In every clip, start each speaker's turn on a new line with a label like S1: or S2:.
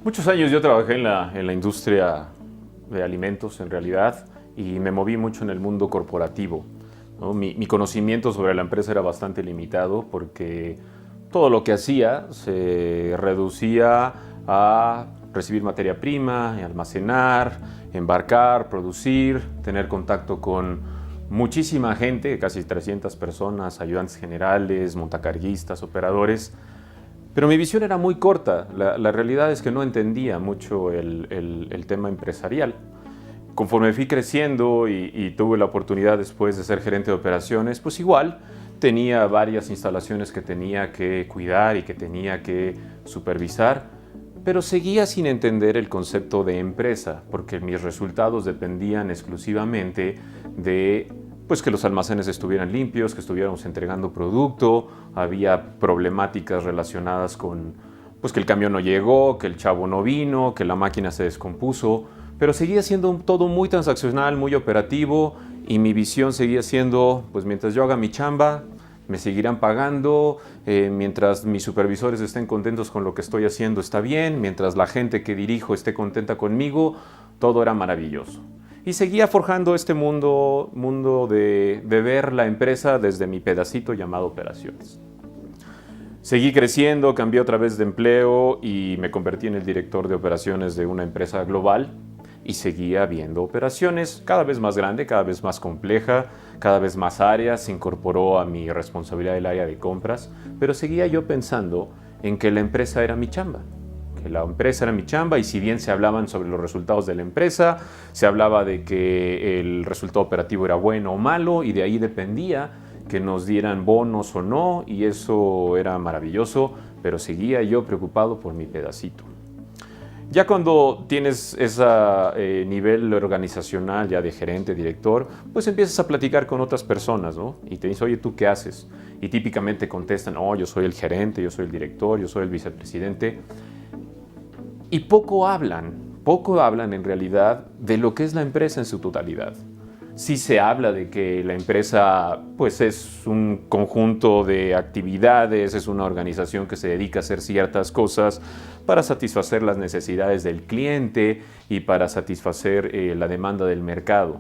S1: Muchos años yo trabajé en la industria de alimentos en realidad y me moví mucho en el mundo corporativo, ¿no? Mi conocimiento sobre la empresa era bastante limitado porque todo lo que hacía se reducía a recibir materia prima, almacenar, embarcar, producir, tener contacto con muchísima gente, casi 300 personas, ayudantes generales, montacarguistas, operadores. Pero mi visión era muy corta. La realidad es que no entendía mucho el tema empresarial. Conforme fui creciendo y tuve la oportunidad después de ser gerente de operaciones, pues igual tenía varias instalaciones que tenía que cuidar y que tenía que supervisar, pero seguía sin entender el concepto de empresa, porque mis resultados dependían exclusivamente de pues que los almacenes estuvieran limpios, que estuviéramos entregando producto, había problemáticas relacionadas con pues que el camión no llegó, que el chavo no vino, que la máquina se descompuso, pero seguía siendo todo muy transaccional, muy operativo y mi visión seguía siendo, pues mientras yo haga mi chamba, me seguirán pagando, mientras mis supervisores estén contentos con lo que estoy haciendo está bien, mientras la gente que dirijo esté contenta conmigo, todo era maravilloso. Y seguía forjando este mundo de ver la empresa desde mi pedacito llamado operaciones. Seguí creciendo, cambié otra vez de empleo y me convertí en el director de operaciones de una empresa global y seguía viendo operaciones cada vez más grande, cada vez más compleja, cada vez más áreas, se incorporó a mi responsabilidad el área de compras, pero seguía yo pensando en que la empresa era mi chamba. Que la empresa era mi chamba y si bien se hablaban sobre los resultados de la empresa, se hablaba de que el resultado operativo era bueno o malo y de ahí dependía que nos dieran bonos o no y eso era maravilloso, pero seguía yo preocupado por mi pedacito. Ya cuando tienes ese nivel organizacional ya de gerente, director, pues empiezas a platicar con otras personas, ¿no? Y te dicen, oye, ¿tú qué haces? Y típicamente contestan, oh, yo soy el gerente, yo soy el director, yo soy el vicepresidente. Y poco hablan en realidad de lo que es la empresa en su totalidad. Sí se habla de que la empresa pues es un conjunto de actividades, es una organización que se dedica a hacer ciertas cosas para satisfacer las necesidades del cliente y para satisfacer la demanda del mercado.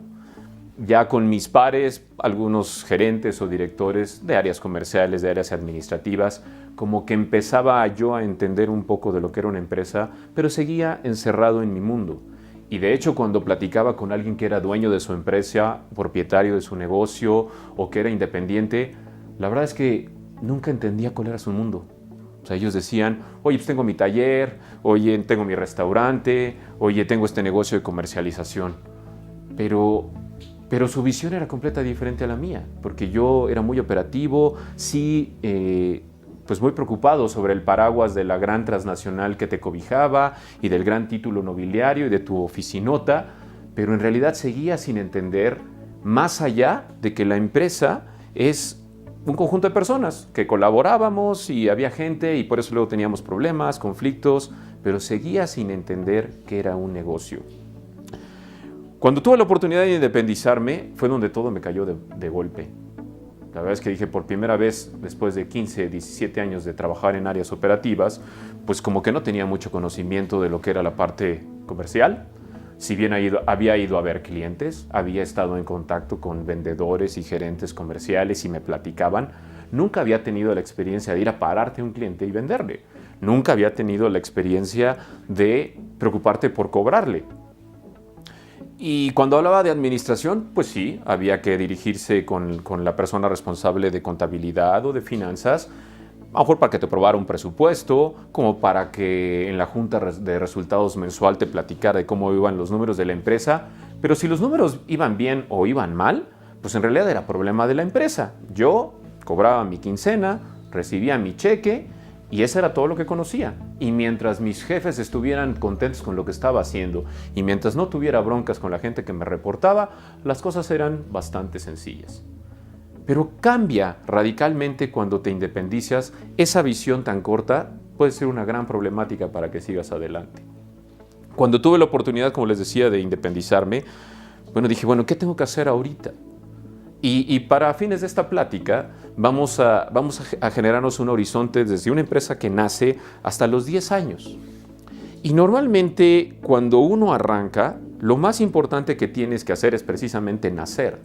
S1: Ya con mis pares, algunos gerentes o directores de áreas comerciales, de áreas administrativas, como que empezaba yo a entender un poco de lo que era una empresa, pero seguía encerrado en mi mundo. Y de hecho, cuando platicaba con alguien que era dueño de su empresa, propietario de su negocio o que era independiente, la verdad es que nunca entendía cuál era su mundo. O sea, ellos decían, oye, pues tengo mi taller, oye, tengo mi restaurante, oye, tengo este negocio de comercialización. Pero su visión era completamente diferente a la mía, porque yo era muy operativo, sí, pues muy preocupado sobre el paraguas de la gran transnacional que te cobijaba y del gran título nobiliario y de tu oficinota, pero en realidad seguía sin entender más allá de que la empresa es un conjunto de personas que colaborábamos y había gente y por eso luego teníamos problemas, conflictos, pero seguía sin entender que era un negocio. Cuando tuve la oportunidad de independizarme fue donde todo me cayó de golpe. La verdad es que dije, por primera vez, después de 15, 17 años de trabajar en áreas operativas, pues como que no tenía mucho conocimiento de lo que era la parte comercial. Si bien había ido a ver clientes, había estado en contacto con vendedores y gerentes comerciales y me platicaban, nunca había tenido la experiencia de ir a pararte a un cliente y venderle. Nunca había tenido la experiencia de preocuparte por cobrarle. Y cuando hablaba de administración, pues sí, había que dirigirse con la persona responsable de contabilidad o de finanzas, a lo mejor para que te aprobara un presupuesto, como para que en la junta de resultados mensual te platicara de cómo iban los números de la empresa. Pero si los números iban bien o iban mal, pues en realidad era problema de la empresa. Yo cobraba mi quincena, recibía mi cheque y eso era todo lo que conocía. Y mientras mis jefes estuvieran contentos con lo que estaba haciendo y mientras no tuviera broncas con la gente que me reportaba, las cosas eran bastante sencillas. Pero cambia radicalmente cuando te independizas. Esa visión tan corta puede ser una gran problemática para que sigas adelante. Cuando tuve la oportunidad, como les decía, de independizarme, dije, ¿qué tengo que hacer ahorita? Y para fines de esta plática vamos a generarnos un horizonte desde una empresa que nace hasta los 10 años. Y normalmente cuando uno arranca, lo más importante que tienes que hacer es precisamente nacer.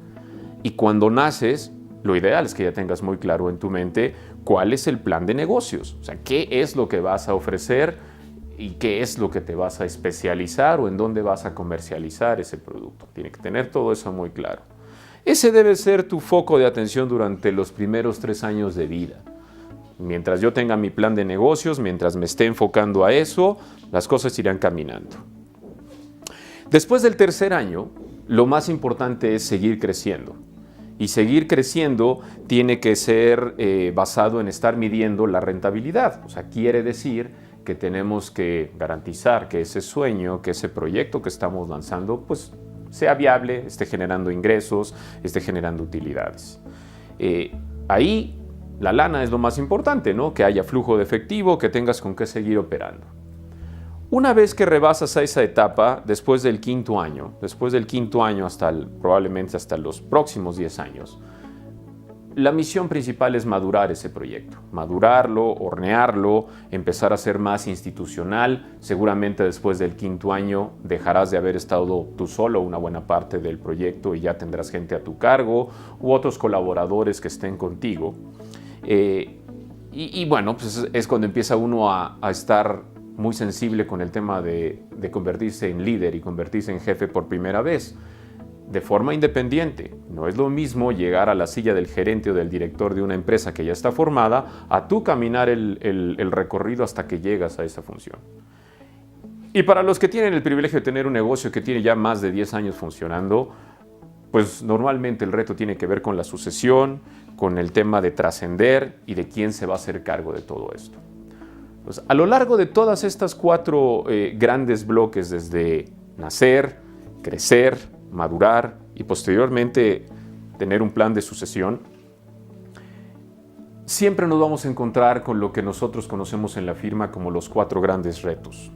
S1: Y cuando naces, lo ideal es que ya tengas muy claro en tu mente cuál es el plan de negocios. O sea, qué es lo que vas a ofrecer y qué es lo que te vas a especializar o en dónde vas a comercializar ese producto. Tiene que tener todo eso muy claro. Ese debe ser tu foco de atención durante los primeros 3 años de vida. Mientras yo tenga mi plan de negocios, mientras me esté enfocando a eso, las cosas irán caminando. Después del tercer año, lo más importante es seguir creciendo. Y seguir creciendo tiene que ser basado en estar midiendo la rentabilidad. O sea, quiere decir que tenemos que garantizar que ese sueño, que ese proyecto que estamos lanzando, pues sea viable, esté generando ingresos, esté generando utilidades. Ahí la lana es lo más importante, ¿no? Que haya flujo de efectivo, que tengas con qué seguir operando. Una vez que rebasas a esa etapa, después del quinto año probablemente hasta los próximos 10 años, la misión principal es madurar ese proyecto, madurarlo, hornearlo, empezar a ser más institucional. Seguramente después del quinto año dejarás de haber estado tú solo una buena parte del proyecto y ya tendrás gente a tu cargo u otros colaboradores que estén contigo. Bueno, pues es cuando empieza uno a estar muy sensible con el tema de convertirse en líder y convertirse en jefe por primera vez, de forma independiente. No es lo mismo llegar a la silla del gerente o del director de una empresa que ya está formada a tú caminar el recorrido hasta que llegas a esa función. Y para los que tienen el privilegio de tener un negocio que tiene ya más de 10 años funcionando, pues normalmente el reto tiene que ver con la sucesión, con el tema de trascender y de quién se va a hacer cargo de todo esto. Pues, a lo largo de todas estas 4 grandes bloques, desde nacer, crecer, madurar y posteriormente tener un plan de sucesión, siempre nos vamos a encontrar con lo que nosotros conocemos en la firma como los 4 grandes retos.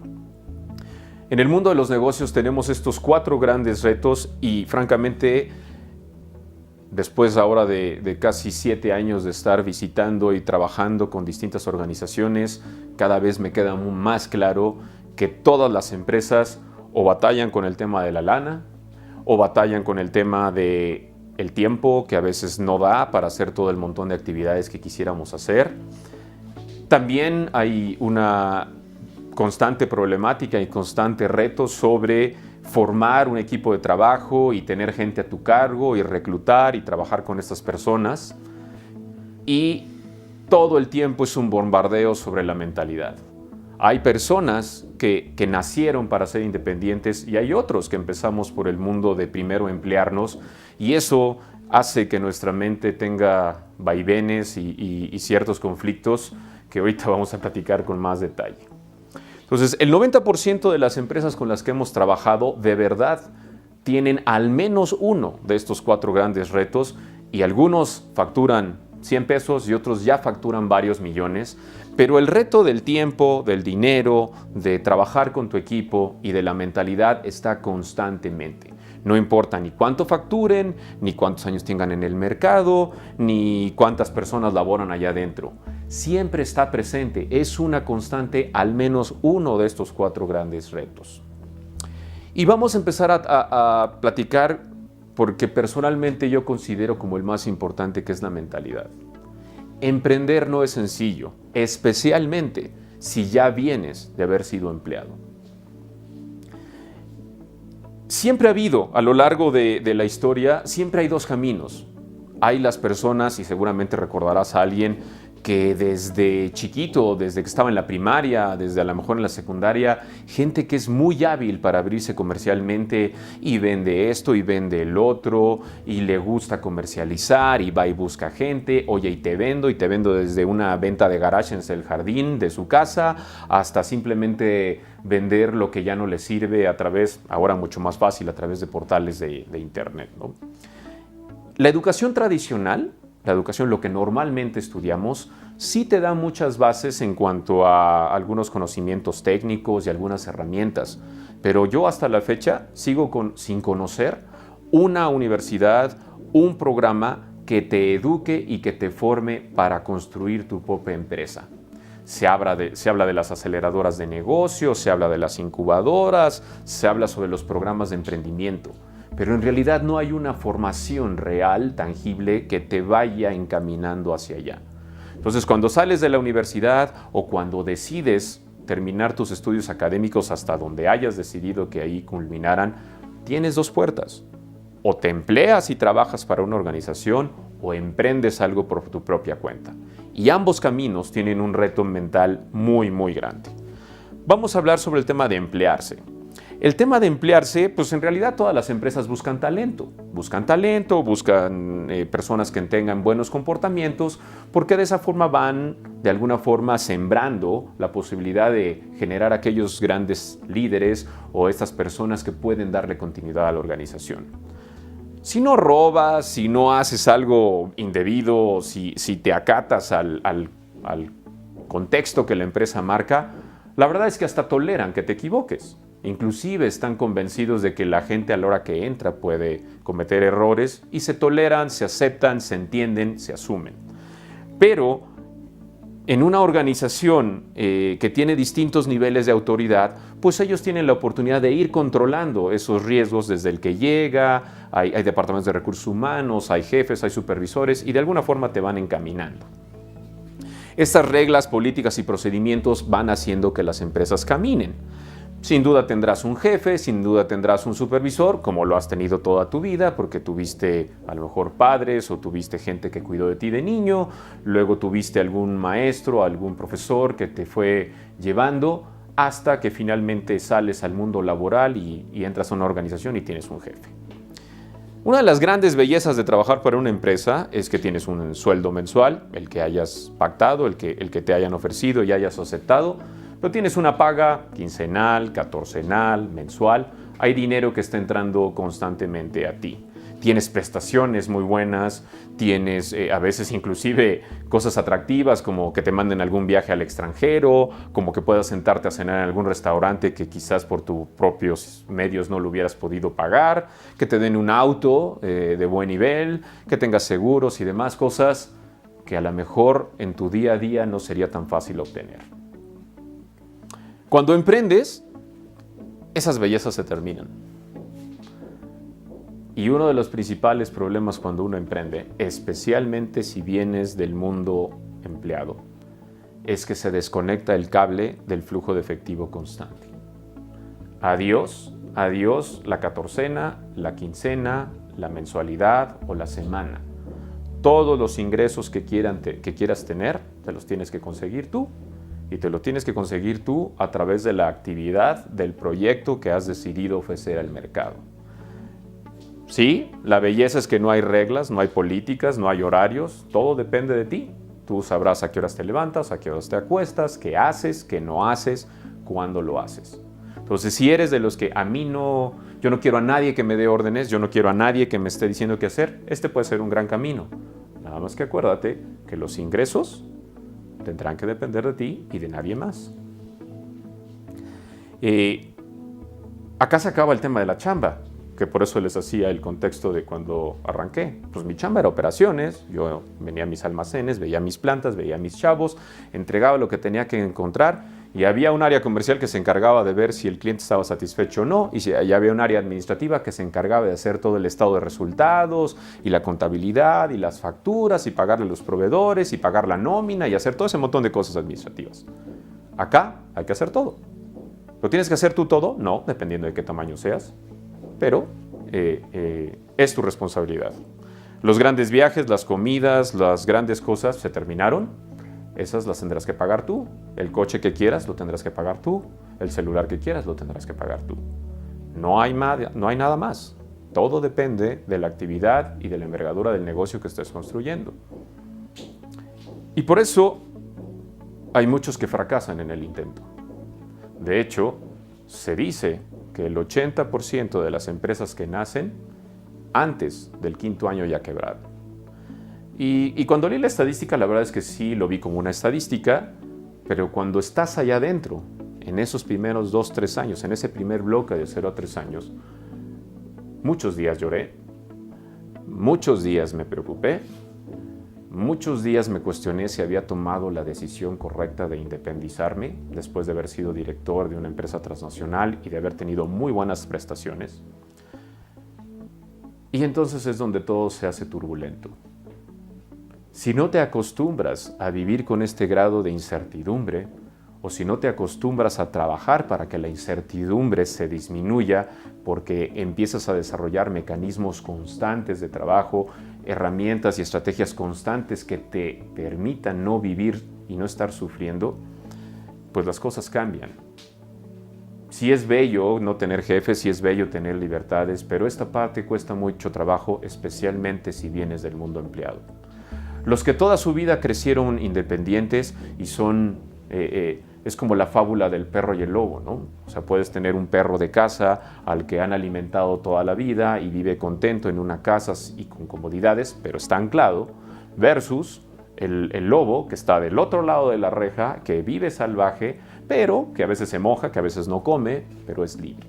S1: En el mundo de los negocios tenemos estos 4 grandes retos y francamente, después ahora de casi 7 años de estar visitando y trabajando con distintas organizaciones, cada vez me queda más claro que todas las empresas o batallan con el tema de la lana, o batallan con el tema del tiempo, que a veces no da para hacer todo el montón de actividades que quisiéramos hacer. También hay una constante problemática y constante reto sobre formar un equipo de trabajo y tener gente a tu cargo y reclutar y trabajar con estas personas. Y todo el tiempo es un bombardeo sobre la mentalidad. Hay personas que nacieron para ser independientes y hay otros que empezamos por el mundo de primero emplearnos y eso hace que nuestra mente tenga vaivenes y ciertos conflictos que ahorita vamos a platicar con más detalle. Entonces, el 90% de las empresas con las que hemos trabajado de verdad tienen al menos uno de estos 4 grandes retos y algunos facturan 100 pesos y otros ya facturan varios millones, pero el reto del tiempo, del dinero, de trabajar con tu equipo y de la mentalidad está constantemente. No importa ni cuánto facturen, ni cuántos años tengan en el mercado, ni cuántas personas laboran allá adentro. Siempre está presente, es una constante al menos uno de estos 4 grandes retos. Y vamos a empezar a platicar porque personalmente yo considero como el más importante, que es la mentalidad. Emprender no es sencillo, especialmente si ya vienes de haber sido empleado. Siempre ha habido, a lo largo de la historia, siempre hay 2 caminos. Hay las personas, y seguramente recordarás a alguien que desde chiquito, desde que estaba en la primaria, desde a lo mejor en la secundaria, gente que es muy hábil para abrirse comercialmente y vende esto y vende el otro y le gusta comercializar y va y busca gente, oye, y te vendo desde una venta de garage en el jardín de su casa hasta simplemente vender lo que ya no le sirve a través, ahora mucho más fácil, a través de portales de internet, ¿no? La educación tradicional, la educación, lo que normalmente estudiamos, sí te da muchas bases en cuanto a algunos conocimientos técnicos y algunas herramientas, pero yo hasta la fecha sigo sin conocer una universidad, un programa que te eduque y que te forme para construir tu propia empresa. se habla de las aceleradoras de negocio, se habla de las incubadoras, se habla sobre los programas de emprendimiento, pero en realidad no hay una formación real, tangible, que te vaya encaminando hacia allá. Entonces, cuando sales de la universidad o cuando decides terminar tus estudios académicos hasta donde hayas decidido que ahí culminaran, tienes dos puertas. O te empleas y trabajas para una organización o emprendes algo por tu propia cuenta. Y ambos caminos tienen un reto mental muy, muy grande. Vamos a hablar sobre el tema de emplearse. El tema de emplearse, pues en realidad todas las empresas buscan talento. Buscan personas que tengan buenos comportamientos, porque de esa forma van, de alguna forma, sembrando la posibilidad de generar aquellos grandes líderes o estas personas que pueden darle continuidad a la organización. Si no robas, si no haces algo indebido, si te acatas al contexto que la empresa marca, la verdad es que hasta toleran que te equivoques. Inclusive están convencidos de que la gente a la hora que entra puede cometer errores y se toleran, se aceptan, se entienden, se asumen. Pero en una organización que tiene distintos niveles de autoridad, pues ellos tienen la oportunidad de ir controlando esos riesgos desde el que llega, hay departamentos de recursos humanos, hay jefes, hay supervisores y de alguna forma te van encaminando. Estas reglas, políticas y procedimientos van haciendo que las empresas caminen. Sin duda tendrás un jefe, sin duda tendrás un supervisor, como lo has tenido toda tu vida, porque tuviste a lo mejor padres o tuviste gente que cuidó de ti de niño, luego tuviste algún maestro, algún profesor que te fue llevando hasta que finalmente sales al mundo laboral y entras a una organización y tienes un jefe. Una de las grandes bellezas de trabajar para una empresa es que tienes un sueldo mensual, el que hayas pactado, el que te hayan ofrecido y hayas aceptado, pero tienes una paga quincenal, catorcenal, mensual. Hay dinero que está entrando constantemente a ti. Tienes prestaciones muy buenas, tienes a veces inclusive cosas atractivas como que te manden algún viaje al extranjero, como que puedas sentarte a cenar en algún restaurante que quizás por tus propios medios no lo hubieras podido pagar, que te den un auto de buen nivel, que tengas seguros y demás cosas que a lo mejor en tu día a día no sería tan fácil obtener. Cuando emprendes, esas bellezas se terminan. Y uno de los principales problemas cuando uno emprende, especialmente si vienes del mundo empleado, es que se desconecta el cable del flujo de efectivo constante. Adiós la catorcena, la quincena, la mensualidad o la semana. Todos los ingresos que quieras tener, te los tienes que conseguir tú. Y te lo tienes que conseguir tú a través de la actividad del proyecto que has decidido ofrecer al mercado. Sí, la belleza es que no hay reglas, no hay políticas, no hay horarios, todo depende de ti. Tú sabrás a qué horas te levantas, a qué horas te acuestas, qué haces, qué no haces, cuándo lo haces. Entonces, si eres de los que yo no quiero a nadie que me dé órdenes, yo no quiero a nadie que me esté diciendo qué hacer, este puede ser un gran camino. Nada más que acuérdate que los ingresos tendrán que depender de ti y de nadie más. Acá se acaba el tema de la chamba, que por eso les hacía el contexto de cuando arranqué. Pues mi chamba era operaciones, yo venía a mis almacenes, veía mis plantas, veía a mis chavos, entregaba lo que tenía que encontrar y había un área comercial que se encargaba de ver si el cliente estaba satisfecho o no, y había un área administrativa que se encargaba de hacer todo el estado de resultados y la contabilidad y las facturas y pagarle a los proveedores y pagar la nómina y hacer todo ese montón de cosas administrativas. Acá hay que hacer todo. ¿Lo tienes que hacer tú todo? No, dependiendo de qué tamaño seas, pero es tu responsabilidad. Los grandes viajes, las comidas, las grandes cosas se terminaron. Esas las tendrás que pagar tú. El coche que quieras lo tendrás que pagar tú. El celular que quieras lo tendrás que pagar tú. No hay nada más. Todo depende de la actividad y de la envergadura del negocio que estés construyendo. Y por eso hay muchos que fracasan en el intento. De hecho, se dice que el 80% de las empresas que nacen antes del 5º año ya quebraron. Y cuando leí la estadística, la verdad es que sí lo vi como una estadística, pero cuando estás allá adentro, en esos primeros 2-3 años, en ese primer bloque de 0 a 3 años, muchos días lloré, muchos días me preocupé, Muchos días me cuestioné si había tomado la decisión correcta de independizarme después de haber sido director de una empresa transnacional y de haber tenido muy buenas prestaciones. Y entonces es donde todo se hace turbulento. Si no te acostumbras a vivir con este grado de incertidumbre, o si no te acostumbras a trabajar para que la incertidumbre se disminuya porque empiezas a desarrollar mecanismos constantes de trabajo, herramientas y estrategias constantes que te permitan no vivir y no estar sufriendo, pues las cosas cambian. Sí es bello no tener jefes, sí es bello tener libertades, pero esta parte cuesta mucho trabajo, especialmente si vienes del mundo empleado. Los que toda su vida crecieron independientes y son... es como la fábula del perro y el lobo, ¿no? O sea, puedes tener un perro de casa al que han alimentado toda la vida y vive contento en una casa y con comodidades, pero está anclado, versus el lobo que está del otro lado de la reja, que vive salvaje, pero que a veces se moja, que a veces no come, pero es libre.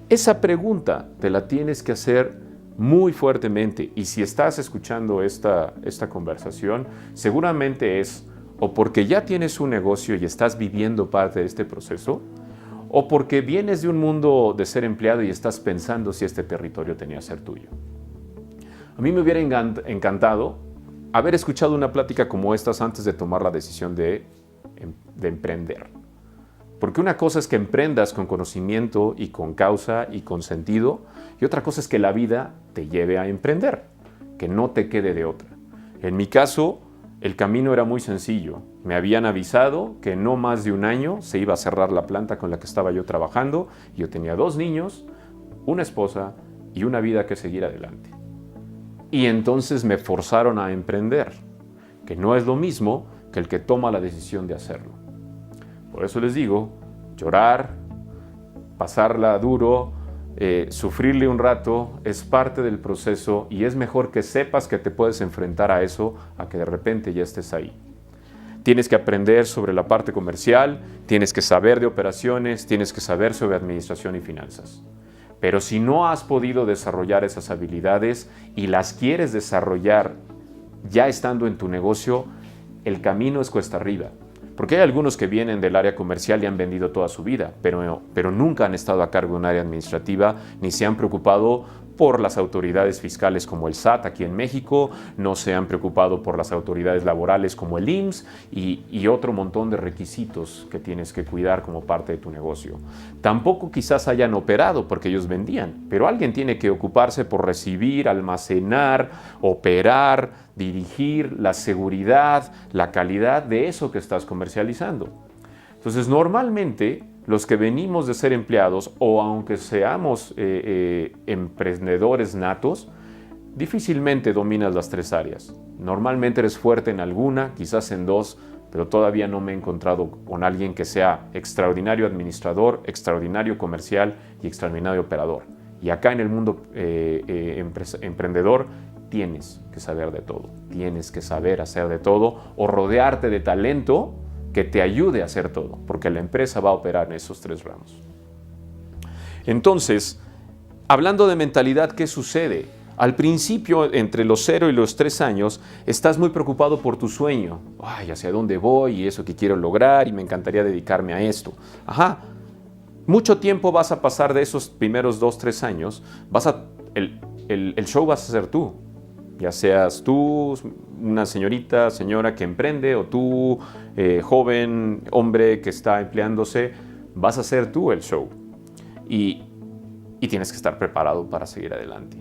S1: Esa pregunta te la tienes que hacer muy fuertemente, y si estás escuchando esta conversación, seguramente es o porque ya tienes un negocio y estás viviendo parte de este proceso, o porque vienes de un mundo de ser empleado y estás pensando si este territorio tenía que ser tuyo. A mí me hubiera encantado haber escuchado una plática como estas antes de tomar la decisión de emprender. Porque una cosa es que emprendas con conocimiento y con causa y con sentido, y otra cosa es que la vida te lleve a emprender, que no te quede de otra. En mi caso, el camino era muy sencillo. Me habían avisado que no más de un año se iba a cerrar la planta con la que estaba yo trabajando. Yo tenía 2 niños, una esposa y una vida que seguir adelante. Y entonces me forzaron a emprender, que no es lo mismo que el que toma la decisión de hacerlo. Por eso les digo, llorar, pasarla duro, sufrirle un rato es parte del proceso, y es mejor que sepas que te puedes enfrentar a eso a que de repente ya estés ahí. Tienes que aprender sobre la parte comercial, tienes que saber de operaciones, tienes que saber sobre administración y finanzas. Pero si no has podido desarrollar esas habilidades y las quieres desarrollar ya estando en tu negocio, el camino es cuesta arriba. Porque hay algunos que vienen del área comercial y han vendido toda su vida, pero nunca han estado a cargo de un área administrativa, ni se han preocupado por las autoridades fiscales como el SAT aquí en México, no se han preocupado por las autoridades laborales como el IMSS y otro montón de requisitos que tienes que cuidar como parte de tu negocio. Tampoco quizás hayan operado porque ellos vendían, pero alguien tiene que ocuparse por recibir, almacenar, operar, dirigir la seguridad, la calidad de eso que estás comercializando. Entonces, normalmente, los que venimos de ser empleados, o aunque seamos emprendedores natos, difícilmente dominas las 3 áreas. Normalmente eres fuerte en alguna, quizás en 2, pero todavía no me he encontrado con alguien que sea extraordinario administrador, extraordinario comercial y extraordinario operador. Y acá en el mundo emprendedor tienes que saber de todo, tienes que saber hacer de todo o rodearte de talento que te ayude a hacer todo, porque la empresa va a operar en esos 3 ramos. Entonces, hablando de mentalidad, ¿qué sucede? Al principio, entre los 0 y los 3 años, estás muy preocupado por tu sueño. Ay, ¿hacia dónde voy? Y eso que quiero lograr, y me encantaría dedicarme a esto. Ajá. Mucho tiempo vas a pasar de esos primeros 2, 3 años, el show vas a ser tú. Ya seas tú, una señora que emprende, o tú, joven, hombre que está empleándose, vas a ser tú el show. Y tienes que estar preparado para seguir adelante.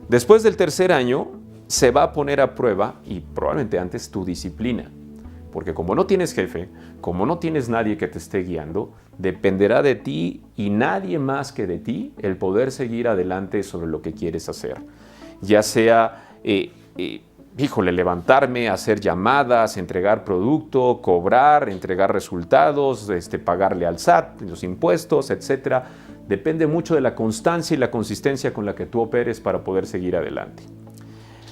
S1: Después del 3er año, se va a poner a prueba, y probablemente antes, tu disciplina. Porque como no tienes jefe, como no tienes nadie que te esté guiando, dependerá de ti y nadie más que de ti el poder seguir adelante sobre lo que quieres hacer. Ya sea levantarme, hacer llamadas, entregar producto, cobrar, entregar resultados, pagarle al SAT, los impuestos, etc. Depende mucho de la constancia y la consistencia con la que tú operes para poder seguir adelante.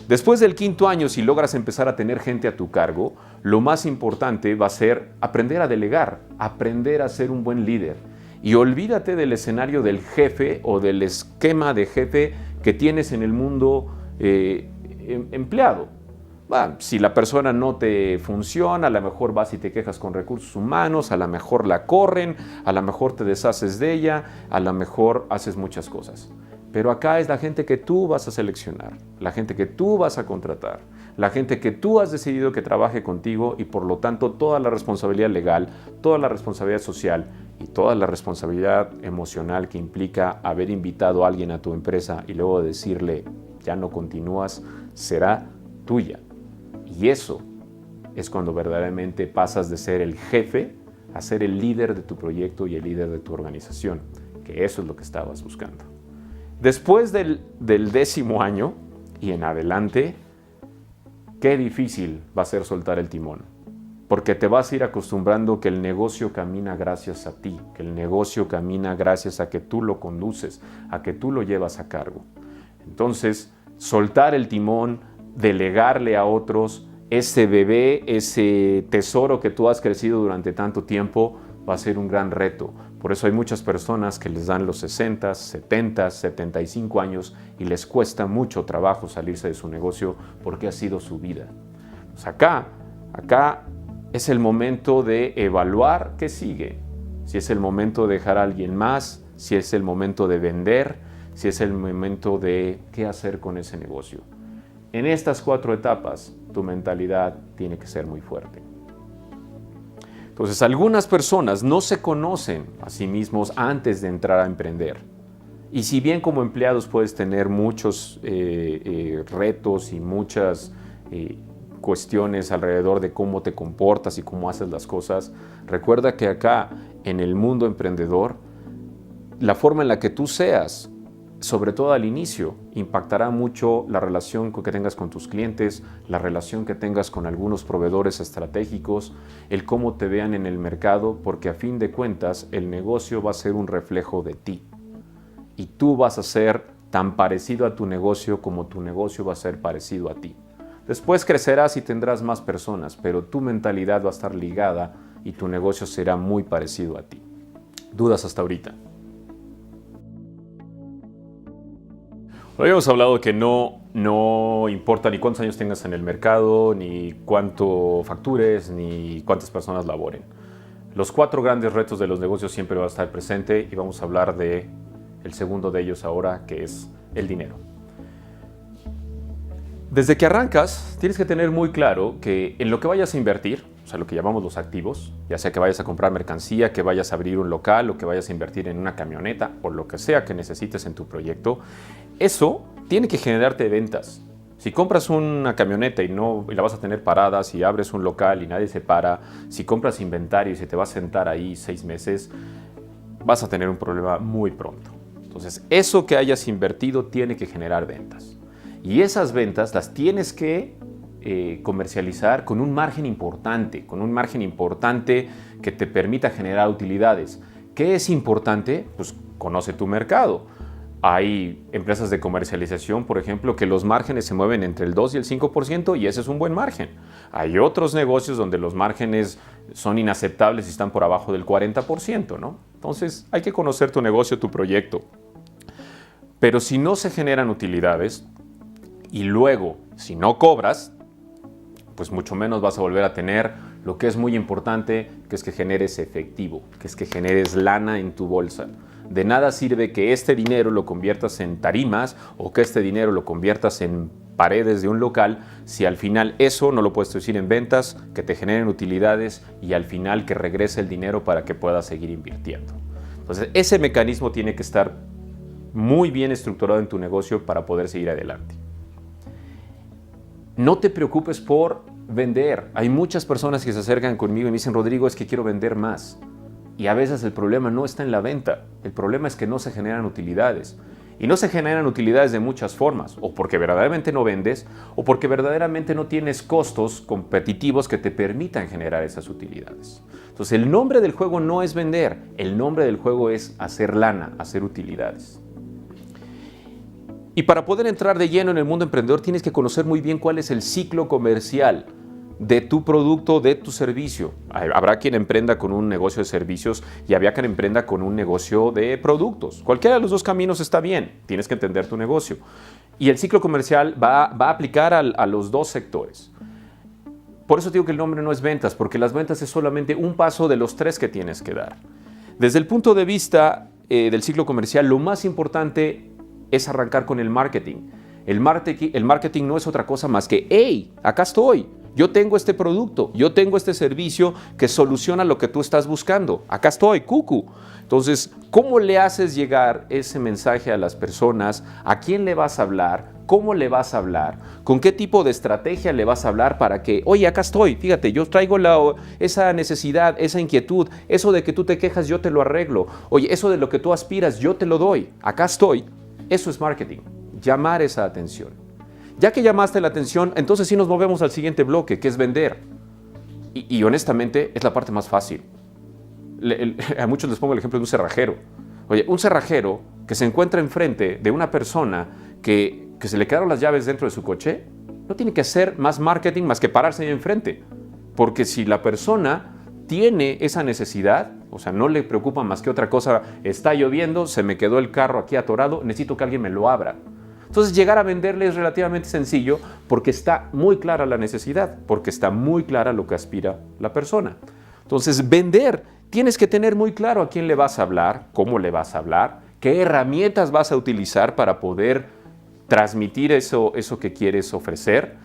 S1: Después del 5.º año, si logras empezar a tener gente a tu cargo, lo más importante va a ser aprender a delegar, aprender a ser un buen líder. Y olvídate del escenario del jefe o del esquema de jefe que tienes en el mundo empleado. Si la persona no te funciona, a lo mejor vas y te quejas con recursos humanos, a lo mejor la corren, a lo mejor te deshaces de ella, a lo mejor haces muchas cosas. Pero acá es la gente que tú vas a seleccionar, la gente que tú vas a contratar, la gente que tú has decidido que trabaje contigo y por lo tanto toda la responsabilidad legal, toda la responsabilidad social y toda la responsabilidad emocional que implica haber invitado a alguien a tu empresa y luego decirle ya no continúas, será tuya. Y eso es cuando verdaderamente pasas de ser el jefe a ser el líder de tu proyecto y el líder de tu organización, que eso es lo que estabas buscando. Después del 10º año y en adelante, qué difícil va a ser soltar el timón, porque te vas a ir acostumbrando que el negocio camina gracias a ti, que el negocio camina gracias a que tú lo conduces, a que tú lo llevas a cargo. Entonces, soltar el timón, delegarle a otros, ese bebé, ese tesoro que tú has crecido durante tanto tiempo, va a ser un gran reto. Por eso hay muchas personas que les dan los 60, 70, 75 años y les cuesta mucho trabajo salirse de su negocio porque ha sido su vida. Pues acá es el momento de evaluar qué sigue. Si es el momento de dejar a alguien más, si es el momento de vender, si es el momento de qué hacer con ese negocio. En estas 4 etapas, tu mentalidad tiene que ser muy fuerte. Entonces, algunas personas no se conocen a sí mismos antes de entrar a emprender. Y si bien como empleados puedes tener muchos retos y muchas cuestiones alrededor de cómo te comportas y cómo haces las cosas, recuerda que acá, en el mundo emprendedor, la forma en la que tú seas, sobre todo al inicio, impactará mucho la relación que tengas con tus clientes, la relación que tengas con algunos proveedores estratégicos, el cómo te vean en el mercado, porque a fin de cuentas el negocio va a ser un reflejo de ti. Y tú vas a ser tan parecido a tu negocio como tu negocio va a ser parecido a ti. Después crecerás y tendrás más personas, pero tu mentalidad va a estar ligada y tu negocio será muy parecido a ti. ¿Dudas hasta ahorita? Hoy hemos hablado que no importa ni cuántos años tengas en el mercado, ni cuánto factures, ni cuántas personas laboren. Los 4 grandes retos de los negocios siempre van a estar presentes y vamos a hablar de el segundo de ellos ahora, que es el dinero. Desde que arrancas, tienes que tener muy claro que en lo que vayas a invertir, o sea, lo que llamamos los activos, ya sea que vayas a comprar mercancía, que vayas a abrir un local o que vayas a invertir en una camioneta o lo que sea que necesites en tu proyecto, eso tiene que generarte ventas. Si compras una camioneta y la vas a tener parada, si abres un local y nadie se para, si compras inventario y se te va a sentar ahí 6 meses, vas a tener un problema muy pronto. Entonces, eso que hayas invertido tiene que generar ventas. Y esas ventas las tienes que comercializar con un margen importante que te permita generar utilidades. ¿Qué es importante? Pues conoce tu mercado. Hay empresas de comercialización, por ejemplo, que los márgenes se mueven entre el 2 y el 5% y ese es un buen margen. Hay otros negocios donde los márgenes son inaceptables y están por abajo del 40%, ¿no? Entonces hay que conocer tu negocio, tu proyecto. Pero si no se generan utilidades y luego, si no cobras, pues mucho menos vas a volver a tener lo que es muy importante, que es que generes efectivo, que es que generes lana en tu bolsa. De nada sirve que este dinero lo conviertas en tarimas o que este dinero lo conviertas en paredes de un local si al final eso no lo puedes decir en ventas, que te generen utilidades y al final que regrese el dinero para que puedas seguir invirtiendo. Entonces, ese mecanismo tiene que estar muy bien estructurado en tu negocio para poder seguir adelante. No te preocupes por vender. Hay muchas personas que se acercan conmigo y me dicen, Rodrigo, es que quiero vender más. Y a veces el problema no está en la venta. El problema es que no se generan utilidades. Y no se generan utilidades de muchas formas. O porque verdaderamente no vendes, o porque verdaderamente no tienes costos competitivos que te permitan generar esas utilidades. Entonces, el nombre del juego no es vender. El nombre del juego es hacer lana, hacer utilidades. Y para poder entrar de lleno en el mundo emprendedor tienes que conocer muy bien cuál es el ciclo comercial de tu producto, de tu servicio. Habrá quien emprenda con un negocio de servicios y habrá quien emprenda con un negocio de productos. Cualquiera de los dos caminos está bien, tienes que entender tu negocio. Y el ciclo comercial va a aplicar a los dos sectores. Por eso digo que el nombre no es ventas, porque las ventas es solamente un paso de los 3 que tienes que dar. Desde el punto de vista del ciclo comercial, lo más importante es arrancar con el marketing. El marketing no es otra cosa más que, hey, acá estoy, yo tengo este producto, yo tengo este servicio que soluciona lo que tú estás buscando. Acá estoy, cucu. Entonces, ¿cómo le haces llegar ese mensaje a las personas? ¿A quién le vas a hablar? ¿Cómo le vas a hablar? ¿Con qué tipo de estrategia le vas a hablar para que, oye, acá estoy, fíjate, yo traigo esa necesidad, esa inquietud, eso de que tú te quejas, yo te lo arreglo. Oye, eso de lo que tú aspiras, yo te lo doy. Acá estoy. Eso es marketing, llamar esa atención. Ya que llamaste la atención, entonces sí nos movemos al siguiente bloque, que es vender. Y honestamente es la parte más fácil. A muchos les pongo el ejemplo de un cerrajero. Oye, un cerrajero que se encuentra enfrente de una persona que se le quedaron las llaves dentro de su coche, no tiene que hacer más marketing más que pararse ahí enfrente. Porque si la persona tiene esa necesidad, o sea, no le preocupa más que otra cosa, está lloviendo, se me quedó el carro aquí atorado, necesito que alguien me lo abra. Entonces, llegar a venderle es relativamente sencillo porque está muy clara la necesidad, porque está muy clara lo que aspira la persona. Entonces, vender, tienes que tener muy claro a quién le vas a hablar, cómo le vas a hablar, qué herramientas vas a utilizar para poder transmitir eso que quieres ofrecer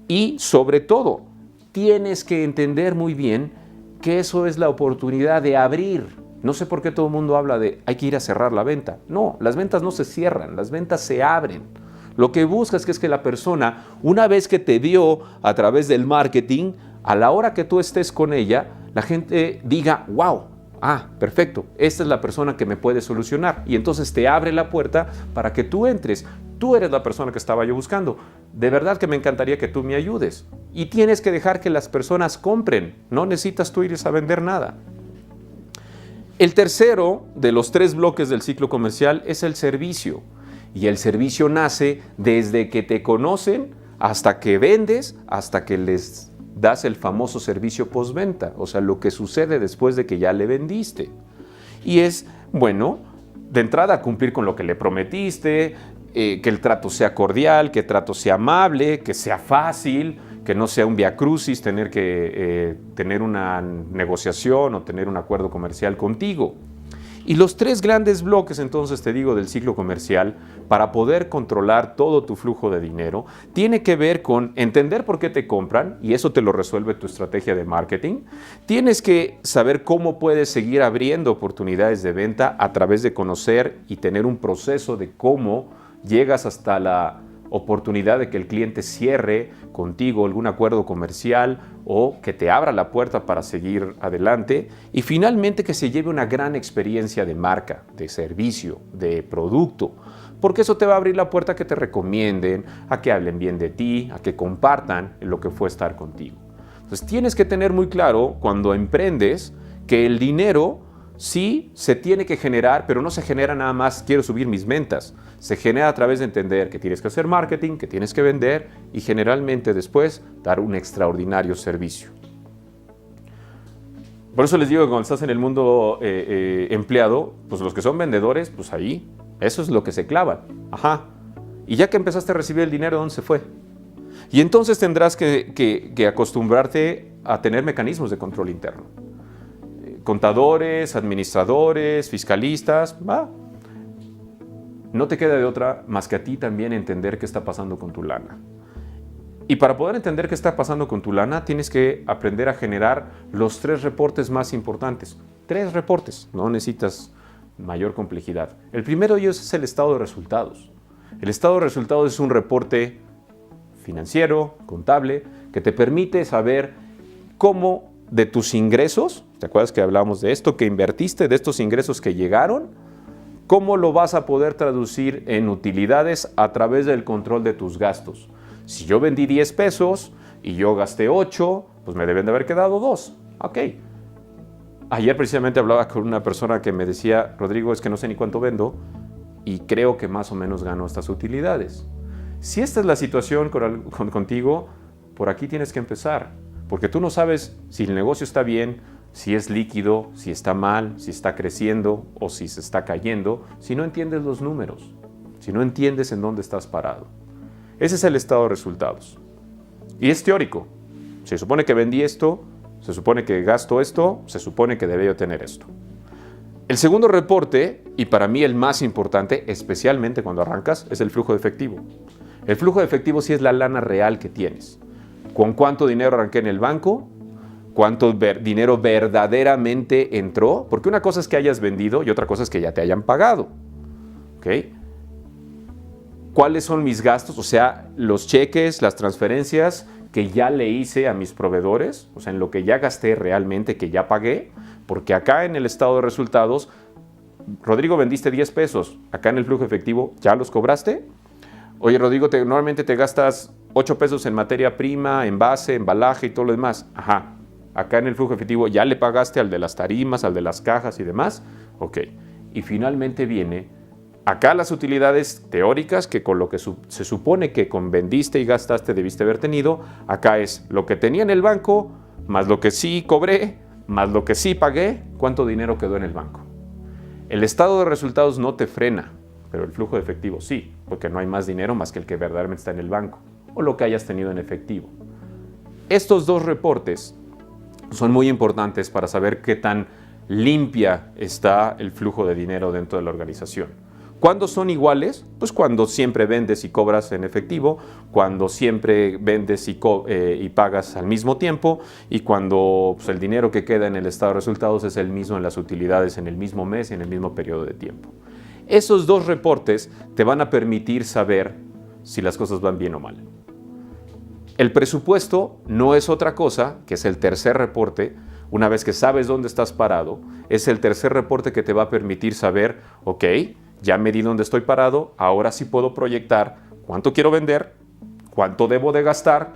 S1: y, sobre todo, tienes que entender muy bien que eso es la oportunidad de abrir. No sé por qué todo el mundo habla de hay que ir a cerrar la venta. No, las ventas no se cierran, las ventas se abren. Lo que buscas es que la persona, una vez que te vio a través del marketing, a la hora que tú estés con ella, la gente diga, wow, perfecto, esta es la persona que me puede solucionar. Y entonces te abre la puerta para que tú entres. Tú eres la persona que estaba yo buscando. De verdad que me encantaría que tú me ayudes. Y tienes que dejar que las personas compren. No necesitas tú irles a vender nada. El tercero de los 3 bloques del ciclo comercial es el servicio. Y el servicio nace desde que te conocen hasta que vendes, hasta que les das el famoso servicio postventa, o sea, lo que sucede después de que ya le vendiste. Y es, bueno, de entrada cumplir con lo que le prometiste, que el trato sea cordial, que el trato sea amable, que sea fácil, que no sea un viacrucis tener que tener una negociación o tener un acuerdo comercial contigo. Y los 3 grandes bloques, entonces te digo, del ciclo comercial, para poder controlar todo tu flujo de dinero, tiene que ver con entender por qué te compran, y eso te lo resuelve tu estrategia de marketing. Tienes que saber cómo puedes seguir abriendo oportunidades de venta a través de conocer y tener un proceso de cómo llegas hasta la oportunidad de que el cliente cierre contigo algún acuerdo comercial o que te abra la puerta para seguir adelante, y finalmente que se lleve una gran experiencia de marca, de servicio, de producto, porque eso te va a abrir la puerta a que te recomienden, a que hablen bien de ti, a que compartan lo que fue estar contigo. Entonces tienes que tener muy claro cuando emprendes que el dinero sí se tiene que generar, pero no se genera nada más quiero subir mis ventas. Se genera a través de entender que tienes que hacer marketing, que tienes que vender y generalmente después dar un extraordinario servicio. Por eso les digo que cuando estás en el mundo empleado, pues los que son vendedores, pues ahí, eso es lo que se clavan. Y ya que empezaste a recibir el dinero, ¿dónde se fue? Y entonces tendrás que acostumbrarte a tener mecanismos de control interno. Contadores, administradores, fiscalistas, no te queda de otra más que a ti también entender qué está pasando con tu lana. Y para poder entender qué está pasando con tu lana, tienes que aprender a generar los 3 reportes más importantes. 3 reportes, no necesitas mayor complejidad. El primero de ellos es el estado de resultados. El estado de resultados es un reporte financiero, contable, que te permite saber cómo de tus ingresos, ¿te acuerdas que hablamos de esto, que invertiste, de estos ingresos que llegaron? ¿Cómo lo vas a poder traducir en utilidades a través del control de tus gastos? Si yo vendí 10 pesos y yo gasté 8, pues me deben de haber quedado 2. Ok. Ayer precisamente hablaba con una persona que me decía, Rodrigo, es que no sé ni cuánto vendo y creo que más o menos gano estas utilidades. Si esta es la situación contigo, por aquí tienes que empezar. Porque tú no sabes si el negocio está bien, si es líquido, si está mal, si está creciendo o si se está cayendo, si no entiendes los números. si no entiendes en dónde estás parado. Ese es el estado de resultados. Y es teórico. Se supone que vendí esto, se supone que gasto esto, se supone que debería tener esto. El segundo reporte, y para mí el más importante, especialmente cuando arrancas, es el flujo de efectivo. El flujo de efectivo sí es la lana real que tienes. ¿Con cuánto dinero arranqué en el banco? ¿Cuánto dinero verdaderamente entró? Porque una cosa es que hayas vendido y otra cosa es que ya te hayan pagado. ¿Ok? ¿Cuáles son mis gastos? O sea, los cheques, las transferencias que ya le hice a mis proveedores, o sea, en lo que ya gasté realmente, que ya pagué, porque acá en el estado de resultados, Rodrigo, vendiste 10 pesos, acá en el flujo efectivo, ¿ya los cobraste? Oye, Rodrigo, normalmente te gastas 8 pesos en materia prima, envase, embalaje y todo lo demás. Ajá, acá en el flujo efectivo, ¿ya le pagaste al de las tarimas, al de las cajas y demás? Ok, y finalmente viene acá las utilidades teóricas, que con lo que se supone que con vendiste y gastaste debiste haber tenido. Acá es lo que tenía en el banco, más lo que sí cobré, más lo que sí pagué, cuánto dinero quedó en el banco. El estado de resultados no te frena, pero el flujo de efectivo sí, porque no hay más dinero más que el que verdaderamente está en el banco, o lo que hayas tenido en efectivo. Estos dos reportes son muy importantes para saber qué tan limpia está el flujo de dinero dentro de la organización. ¿Cuándo son iguales? Pues cuando siempre vendes y cobras en efectivo, cuando siempre vendes y pagas al mismo tiempo, y cuando pues, el dinero que queda en el estado de resultados es el mismo en las utilidades en el mismo mes y en el mismo periodo de tiempo. Esos dos reportes te van a permitir saber si las cosas van bien o mal. El presupuesto no es otra cosa, que es el tercer reporte. Una vez que sabes dónde estás parado, es el tercer reporte que te va a permitir saber, ok, ya medí dónde estoy parado, ahora sí puedo proyectar cuánto quiero vender, cuánto debo de gastar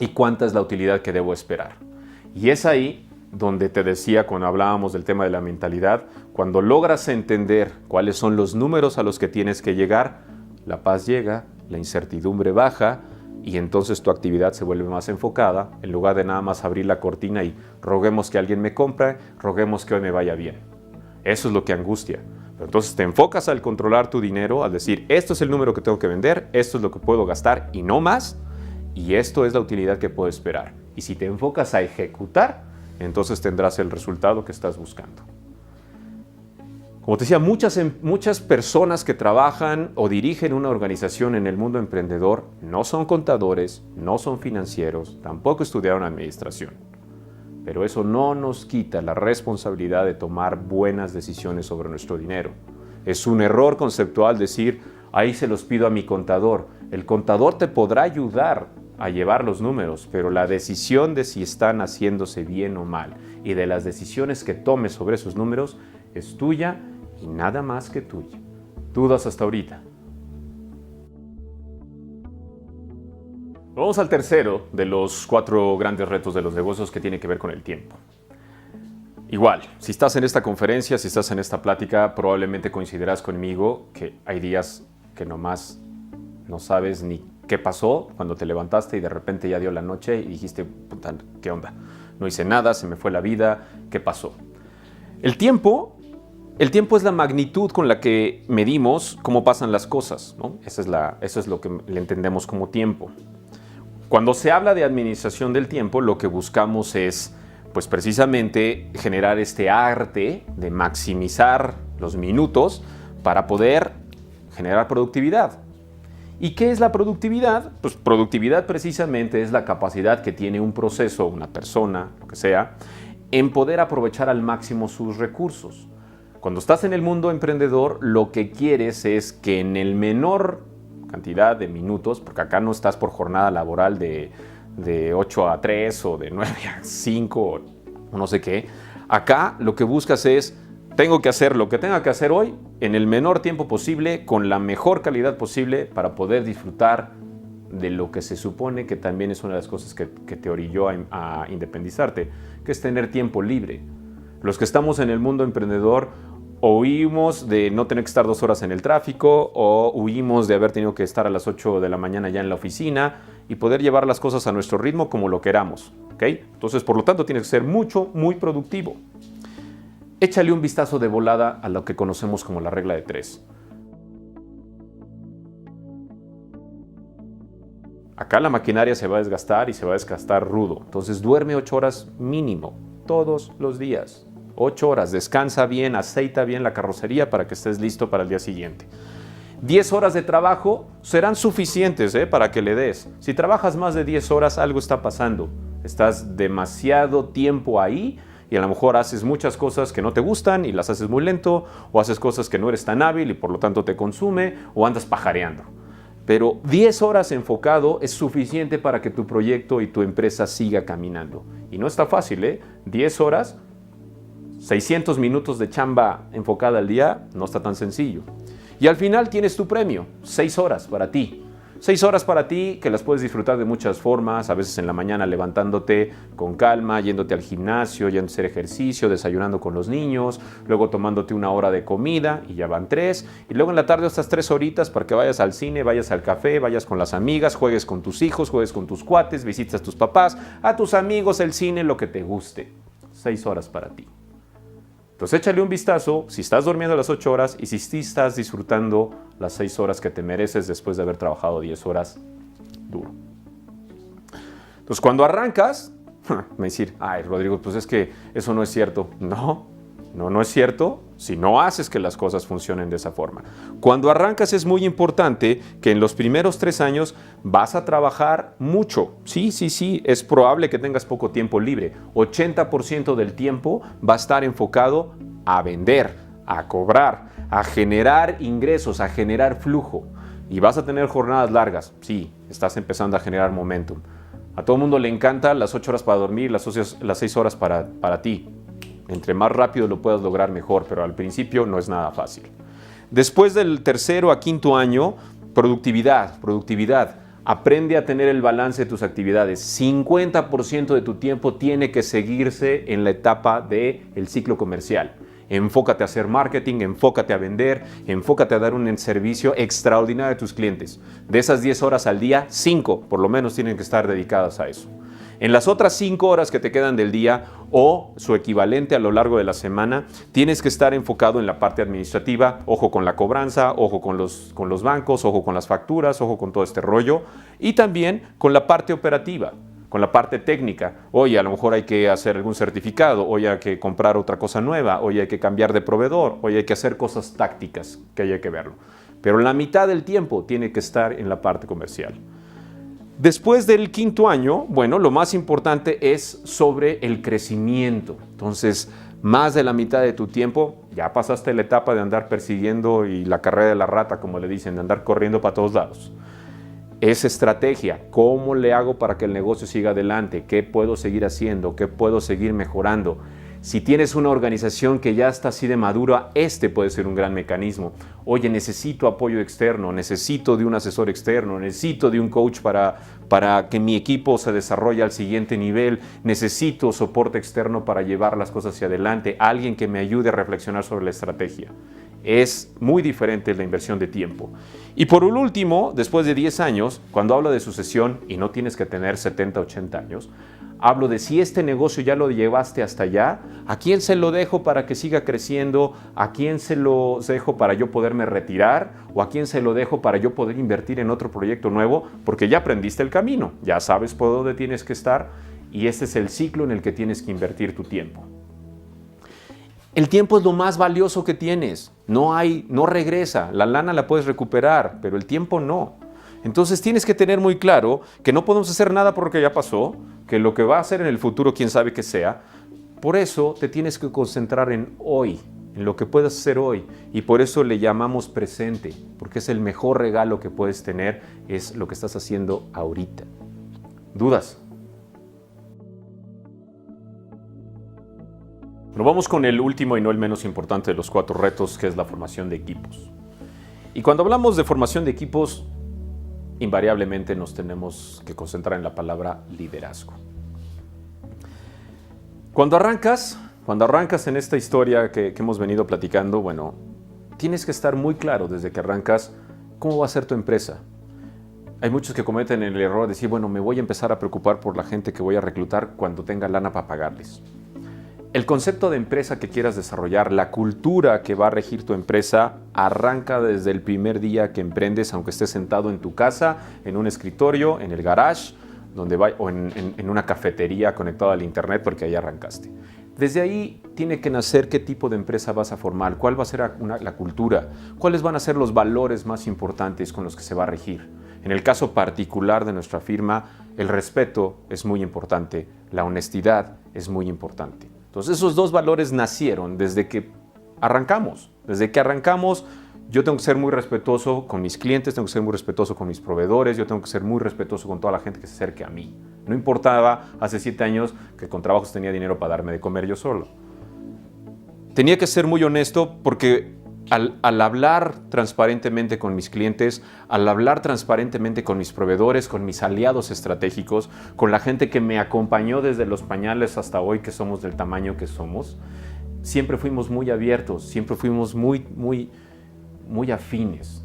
S1: y cuánta es la utilidad que debo esperar. Y es ahí donde te decía cuando hablábamos del tema de la mentalidad, cuando logras entender cuáles son los números a los que tienes que llegar, la paz llega, la incertidumbre baja y entonces tu actividad se vuelve más enfocada, en lugar de nada más abrir la cortina y roguemos que alguien me compre, roguemos que hoy me vaya bien. Eso es lo que angustia. Entonces te enfocas al controlar tu dinero, al decir, esto es el número que tengo que vender, esto es lo que puedo gastar y no más, y esto es la utilidad que puedo esperar. Y si te enfocas a ejecutar, entonces tendrás el resultado que estás buscando. Como te decía, muchas personas que trabajan o dirigen una organización en el mundo emprendedor no son contadores, no son financieros, tampoco estudiaron administración. Pero eso no nos quita la responsabilidad de tomar buenas decisiones sobre nuestro dinero. Es un error conceptual decir, ahí se los pido a mi contador. El contador te podrá ayudar a llevar los números, pero la decisión de si están haciéndose bien o mal y de las decisiones que tomes sobre esos números es tuya y nada más que tuya. ¿Dudas hasta ahorita? Vamos al tercero de los 4 grandes retos de los negocios, que tiene que ver con el tiempo. Igual, si estás en esta conferencia, si estás en esta plática, probablemente coincidirás conmigo que hay días que nomás no sabes ni qué pasó cuando te levantaste y de repente ya dio la noche y dijiste, puta, ¿qué onda? No hice nada, se me fue la vida, ¿qué pasó? El tiempo es la magnitud con la que medimos cómo pasan las cosas, ¿no? Eso es lo que le entendemos como tiempo. Cuando se habla de administración del tiempo, lo que buscamos es, pues precisamente, generar este arte de maximizar los minutos para poder generar productividad. ¿Y qué es la productividad? Pues productividad precisamente es la capacidad que tiene un proceso, una persona, lo que sea, en poder aprovechar al máximo sus recursos. Cuando estás en el mundo emprendedor, lo que quieres es que en el menor cantidad de minutos, porque acá no estás por jornada laboral de 8 a 3 o de 9 a 5 o no sé qué. Acá lo que buscas es, tengo que hacer lo que tenga que hacer hoy en el menor tiempo posible, con la mejor calidad posible, para poder disfrutar de lo que se supone que también es una de las cosas que te orilló a independizarte, que es tener tiempo libre. Los que estamos en el mundo emprendedor o huimos de no tener que estar 2 horas en el tráfico, o huimos de haber tenido que estar a las 8 de la mañana ya en la oficina y poder llevar las cosas a nuestro ritmo como lo queramos, ¿ok? Entonces, por lo tanto, tienes que ser muy productivo. Échale un vistazo de volada a lo que conocemos como la regla de 3. Acá la maquinaria se va a desgastar y se va a desgastar rudo. Entonces duerme 8 horas mínimo, todos los días. 8 horas, descansa bien, aceita bien la carrocería para que estés listo para el día siguiente. 10 horas de trabajo serán suficientes para que le des. Si trabajas más de 10 horas, algo está pasando. Estás demasiado tiempo ahí y a lo mejor haces muchas cosas que no te gustan y las haces muy lento, o haces cosas que no eres tan hábil y por lo tanto te consume, o andas pajareando. Pero 10 horas enfocado es suficiente para que tu proyecto y tu empresa siga caminando. Y no está fácil, 10 horas, 600 minutos de chamba enfocada al día, no está tan sencillo. Y al final tienes tu premio, 6 horas para ti. 6 horas para ti que las puedes disfrutar de muchas formas, a veces en la mañana levantándote con calma, yéndote al gimnasio, yendo a hacer ejercicio, desayunando con los niños, luego tomándote 1 hora de comida y ya van 3, y luego en la tarde estas 3 horitas para que vayas al cine, vayas al café, vayas con las amigas, juegues con tus hijos, juegues con tus cuates, visitas a tus papás, a tus amigos, el cine, lo que te guste. 6 horas para ti. Entonces échale un vistazo si estás durmiendo las 8 horas y si sí estás disfrutando las 6 horas que te mereces después de haber trabajado 10 horas duro. Entonces cuando arrancas, me decir, ay Rodrigo, pues es que eso no es cierto. No es cierto si no haces que las cosas funcionen de esa forma. Cuando arrancas es muy importante que en los primeros 3 años vas a trabajar mucho. Sí, es probable que tengas poco tiempo libre. 80% del tiempo va a estar enfocado a vender, a cobrar, a generar ingresos, a generar flujo. Y vas a tener jornadas largas. Sí, estás empezando a generar momentum. A todo el mundo le encantan las 8 horas para dormir, las 6 horas para ti. Entre más rápido lo puedas lograr, mejor, pero al principio no es nada fácil. Después del 3º a 5º año, productividad. Aprende a tener el balance de tus actividades. 50% de tu tiempo tiene que seguirse en la etapa del ciclo comercial. Enfócate a hacer marketing, enfócate a vender, enfócate a dar un servicio extraordinario a tus clientes. De esas 10 horas al día, 5 por lo menos tienen que estar dedicadas a eso. En las otras 5 horas que te quedan del día o su equivalente a lo largo de la semana, tienes que estar enfocado en la parte administrativa, ojo con la cobranza, ojo con los bancos, ojo con las facturas, ojo con todo este rollo, y también con la parte operativa, con la parte técnica. Oye, a lo mejor hay que hacer algún certificado, oye, hay que comprar otra cosa nueva, oye, hay que cambiar de proveedor, oye, hay que hacer cosas tácticas que hay que verlo. Pero la mitad del tiempo tiene que estar en la parte comercial. Después del 5º año, bueno, lo más importante es sobre el crecimiento. Entonces, más de la mitad de tu tiempo, ya pasaste la etapa de andar persiguiendo y la carrera de la rata, como le dicen, de andar corriendo para todos lados. Es estrategia. ¿Cómo le hago para que el negocio siga adelante? ¿Qué puedo seguir haciendo? ¿Qué puedo seguir mejorando? Si tienes una organización que ya está así de madura, este puede ser un gran mecanismo. Oye, necesito apoyo externo, necesito de un asesor externo, necesito de un coach para que mi equipo se desarrolle al siguiente nivel, necesito soporte externo para llevar las cosas hacia adelante, alguien que me ayude a reflexionar sobre la estrategia. Es muy diferente la inversión de tiempo. Y por último, después de 10 años, cuando hablo de sucesión, y no tienes que tener 70, 80 años, hablo de si este negocio ya lo llevaste hasta allá, ¿a quién se lo dejo para que siga creciendo? ¿A quién se lo dejo para yo poderme retirar? ¿O a quién se lo dejo para yo poder invertir en otro proyecto nuevo? Porque ya aprendiste el camino, ya sabes por dónde tienes que estar y este es el ciclo en el que tienes que invertir tu tiempo. El tiempo es lo más valioso que tienes. No regresa. La lana la puedes recuperar, pero el tiempo no. Entonces tienes que tener muy claro que no podemos hacer nada por lo que ya pasó, que lo que va a hacer en el futuro, quién sabe qué sea. Por eso te tienes que concentrar en hoy, en lo que puedas hacer hoy. Y por eso le llamamos presente, porque es el mejor regalo que puedes tener, es lo que estás haciendo ahorita. ¿Dudas? Bueno, vamos con el último y no el menos importante de los 4 retos, que es la formación de equipos. Y cuando hablamos de formación de equipos, invariablemente nos tenemos que concentrar en la palabra liderazgo. Cuando arrancas en esta historia que hemos venido platicando, bueno, tienes que estar muy claro desde que arrancas cómo va a ser tu empresa. Hay muchos que cometen el error de decir, bueno, me voy a empezar a preocupar por la gente que voy a reclutar cuando tenga lana para pagarles. el concepto de empresa que quieras desarrollar, la cultura que va a regir tu empresa, arranca desde el primer día que emprendes, aunque estés sentado en tu casa, en un escritorio, en el garage, o en una cafetería conectada al internet, porque ahí arrancaste. Desde ahí tiene que nacer qué tipo de empresa vas a formar, cuál va a ser la cultura, cuáles van a ser los valores más importantes con los que se va a regir. En el caso particular de nuestra firma, el respeto es muy importante, la honestidad es muy importante. Entonces esos dos valores nacieron desde que arrancamos. Desde que arrancamos, yo tengo que ser muy respetuoso con mis clientes, tengo que ser muy respetuoso con mis proveedores, yo tengo que ser muy respetuoso con toda la gente que se acerque a mí. No importaba hace 7 años que con trabajos tenía dinero para darme de comer yo solo. Tenía que ser muy honesto porque al hablar transparentemente con mis clientes, al hablar transparentemente con mis proveedores, con mis aliados estratégicos, con la gente que me acompañó desde los pañales hasta hoy, que somos del tamaño que somos, siempre fuimos muy abiertos, siempre fuimos muy afines.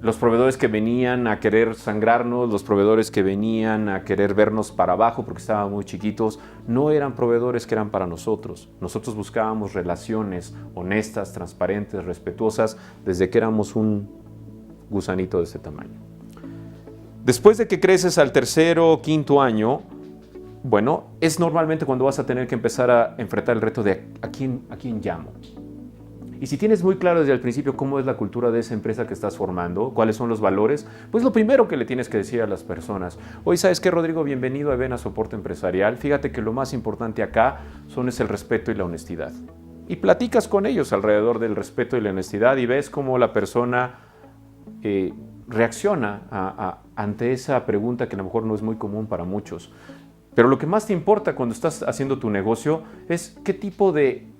S1: Los proveedores que venían a querer sangrarnos, los proveedores que venían a querer vernos para abajo porque estaban muy chiquitos, no eran proveedores que eran para nosotros. Nosotros buscábamos relaciones honestas, transparentes, respetuosas, desde que éramos un gusanito de ese tamaño. Después de que creces al 3º o 5º año, bueno, es normalmente cuando vas a tener que empezar a enfrentar el reto de ¿a quién llamo? Y si tienes muy claro desde el principio cómo es la cultura de esa empresa que estás formando, cuáles son los valores, pues lo primero que le tienes que decir a las personas: hoy, ¿sabes qué, Rodrigo? Bienvenido a Evena Soporte Empresarial. Fíjate que lo más importante acá es el respeto y la honestidad. Y platicas con ellos alrededor del respeto y la honestidad y ves cómo la persona reacciona ante esa pregunta que a lo mejor no es muy común para muchos. Pero lo que más te importa cuando estás haciendo tu negocio es qué tipo de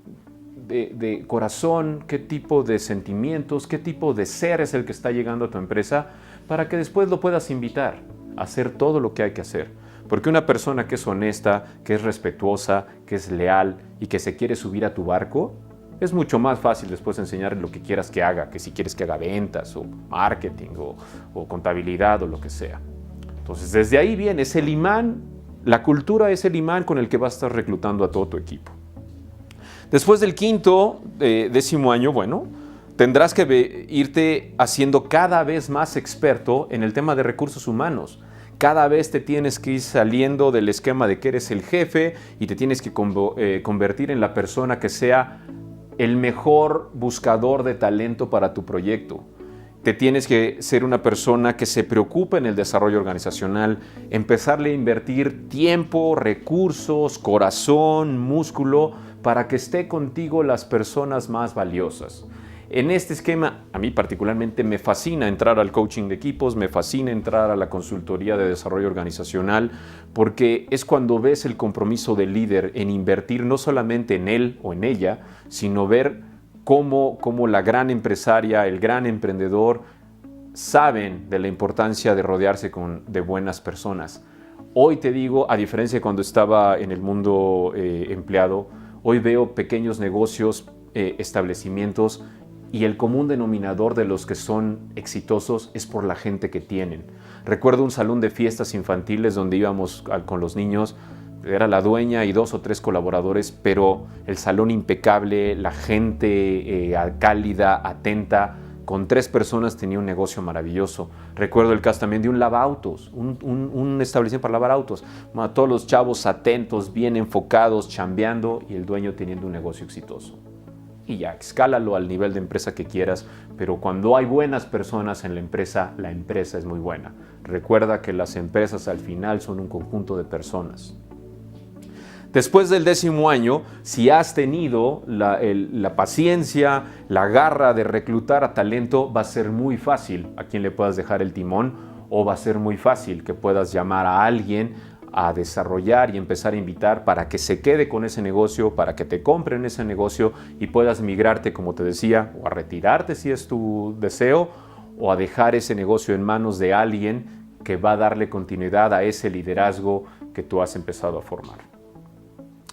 S1: corazón, qué tipo de sentimientos, qué tipo de ser es el que está llegando a tu empresa, para que después lo puedas invitar a hacer todo lo que hay que hacer. Porque una persona que es honesta, que es respetuosa, que es leal y que se quiere subir a tu barco, es mucho más fácil después enseñarle lo que quieras que haga, que si quieres que haga ventas o marketing o contabilidad o lo que sea. Entonces desde ahí viene ese imán, la cultura es el imán con el que vas a estar reclutando a todo tu equipo. Después del 5º, 10º año, bueno, tendrás que irte haciendo cada vez más experto en el tema de recursos humanos. Cada vez te tienes que ir saliendo del esquema de que eres el jefe y te tienes que convertir en la persona que sea el mejor buscador de talento para tu proyecto. Te tienes que ser una persona que se preocupe en el desarrollo organizacional, empezarle a invertir tiempo, recursos, corazón, músculo, para que esté contigo las personas más valiosas. En este esquema, a mí particularmente me fascina entrar al coaching de equipos, me fascina entrar a la consultoría de desarrollo organizacional, porque es cuando ves el compromiso del líder en invertir no solamente en él o en ella, sino ver cómo la gran empresaria, el gran emprendedor, saben de la importancia de rodearse de buenas personas. Hoy te digo, a diferencia de cuando estaba en el mundo empleado, hoy veo pequeños negocios, establecimientos, y el común denominador de los que son exitosos es por la gente que tienen. Recuerdo un salón de fiestas infantiles donde íbamos con los niños, era la dueña y 2 o 3 colaboradores, pero el salón impecable, la gente cálida, atenta. Con 3 personas tenía un negocio maravilloso. Recuerdo el caso también de un lavautos, un establecimiento para lavar autos. Todos los chavos atentos, bien enfocados, chambeando, y el dueño teniendo un negocio exitoso. Y ya, escálalo al nivel de empresa que quieras, pero cuando hay buenas personas en la empresa es muy buena. Recuerda que las empresas al final son un conjunto de personas. Después del 10º año, si has tenido la paciencia, la garra de reclutar a talento, va a ser muy fácil a quien le puedas dejar el timón, o va a ser muy fácil que puedas llamar a alguien a desarrollar y empezar a invitar para que se quede con ese negocio, para que te compren ese negocio y puedas migrarte, como te decía, o a retirarte si es tu deseo, o a dejar ese negocio en manos de alguien que va a darle continuidad a ese liderazgo que tú has empezado a formar.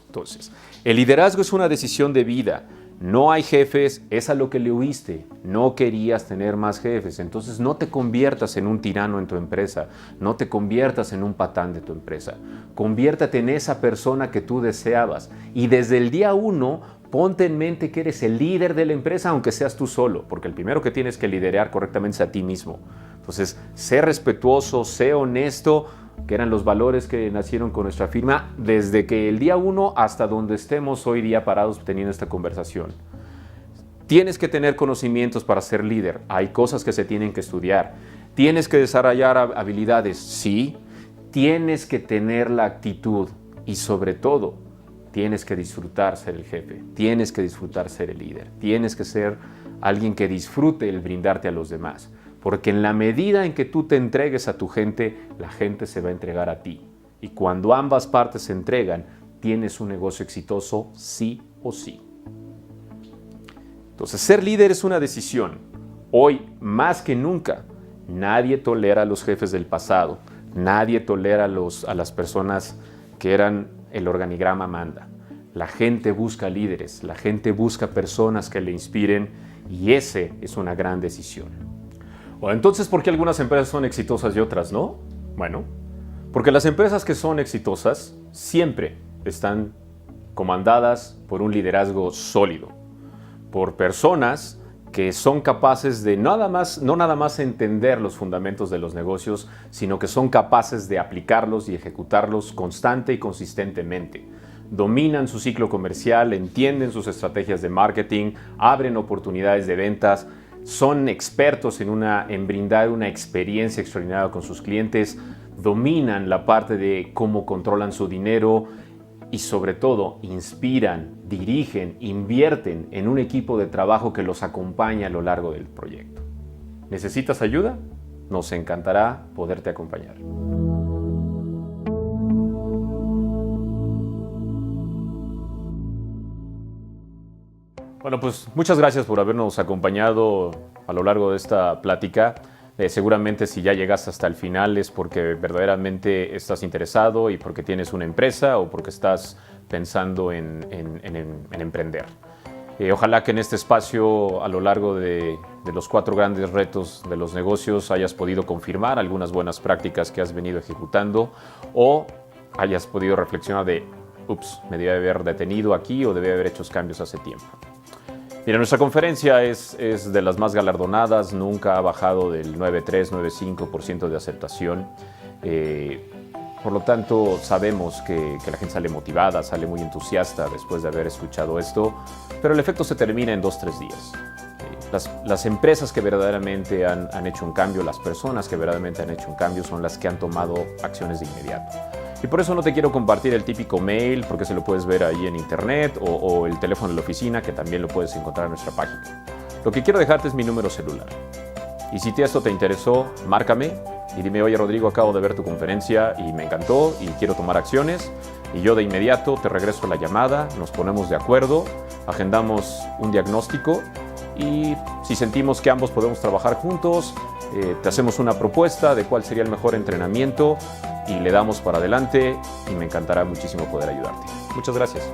S1: Entonces, el liderazgo es una decisión de vida. No hay jefes, es a lo que le huiste. No querías tener más jefes. Entonces no te conviertas en un tirano en tu empresa. No te conviertas en un patán de tu empresa. Conviértate en esa persona que tú deseabas. Y desde el día 1, ponte en mente que eres el líder de la empresa, aunque seas tú solo. Porque el primero que tienes que liderar correctamente es a ti mismo. Entonces, sé respetuoso, sé honesto, que eran los valores que nacieron con nuestra firma desde que el día 1 hasta donde estemos hoy día parados teniendo esta conversación. Tienes que tener conocimientos para ser líder. Hay cosas que se tienen que estudiar. Tienes que desarrollar habilidades, sí. Tienes que tener la actitud y sobre todo tienes que disfrutar ser el jefe. Tienes que disfrutar ser el líder. Tienes que ser alguien que disfrute el brindarte a los demás. Porque en la medida en que tú te entregues a tu gente, la gente se va a entregar a ti. Y cuando ambas partes se entregan, tienes un negocio exitoso sí o sí. Entonces, ser líder es una decisión. Hoy, más que nunca, nadie tolera a los jefes del pasado. Nadie tolera a las personas que eran el organigrama manda. La gente busca líderes, la gente busca personas que le inspiren y ese es una gran decisión. Bueno, entonces, ¿por qué algunas empresas son exitosas y otras no? Bueno, porque las empresas que son exitosas siempre están comandadas por un liderazgo sólido, por personas que son capaces de no nada más entender los fundamentos de los negocios, sino que son capaces de aplicarlos y ejecutarlos constante y consistentemente. Dominan su ciclo comercial, entienden sus estrategias de marketing, abren oportunidades de ventas, son expertos en brindar una experiencia extraordinaria con sus clientes, dominan la parte de cómo controlan su dinero y sobre todo inspiran, dirigen, invierten en un equipo de trabajo que los acompaña a lo largo del proyecto. ¿Necesitas ayuda? Nos encantará poderte acompañar. Bueno, pues muchas gracias por habernos acompañado a lo largo de esta plática. Seguramente si ya llegaste hasta el final es porque verdaderamente estás interesado y porque tienes una empresa o porque estás pensando en emprender. Ojalá que en este espacio, a lo largo de los 4 grandes retos de los negocios, hayas podido confirmar algunas buenas prácticas que has venido ejecutando o hayas podido reflexionar de, me debí haber detenido aquí o debí haber hecho cambios hace tiempo. Mira, nuestra conferencia es de las más galardonadas, nunca ha bajado del 9.3, 9.5% de aceptación. Por lo tanto, sabemos que la gente sale motivada, sale muy entusiasta después de haber escuchado esto, pero el efecto se termina en 2-3 días. Las empresas que verdaderamente han hecho un cambio, las personas que verdaderamente han hecho un cambio son las que han tomado acciones de inmediato. Y por eso no te quiero compartir el típico mail, porque se lo puedes ver ahí en internet, o el teléfono de la oficina, que también lo puedes encontrar en nuestra página. Lo que quiero dejarte es mi número celular. Y si esto te interesó, márcame y dime, oye Rodrigo, acabo de ver tu conferencia y me encantó y quiero tomar acciones. Y yo de inmediato te regreso la llamada, nos ponemos de acuerdo, agendamos un diagnóstico y si sentimos que ambos podemos trabajar juntos, te hacemos una propuesta de cuál sería el mejor entrenamiento y le damos para adelante y me encantará muchísimo poder ayudarte. Muchas gracias.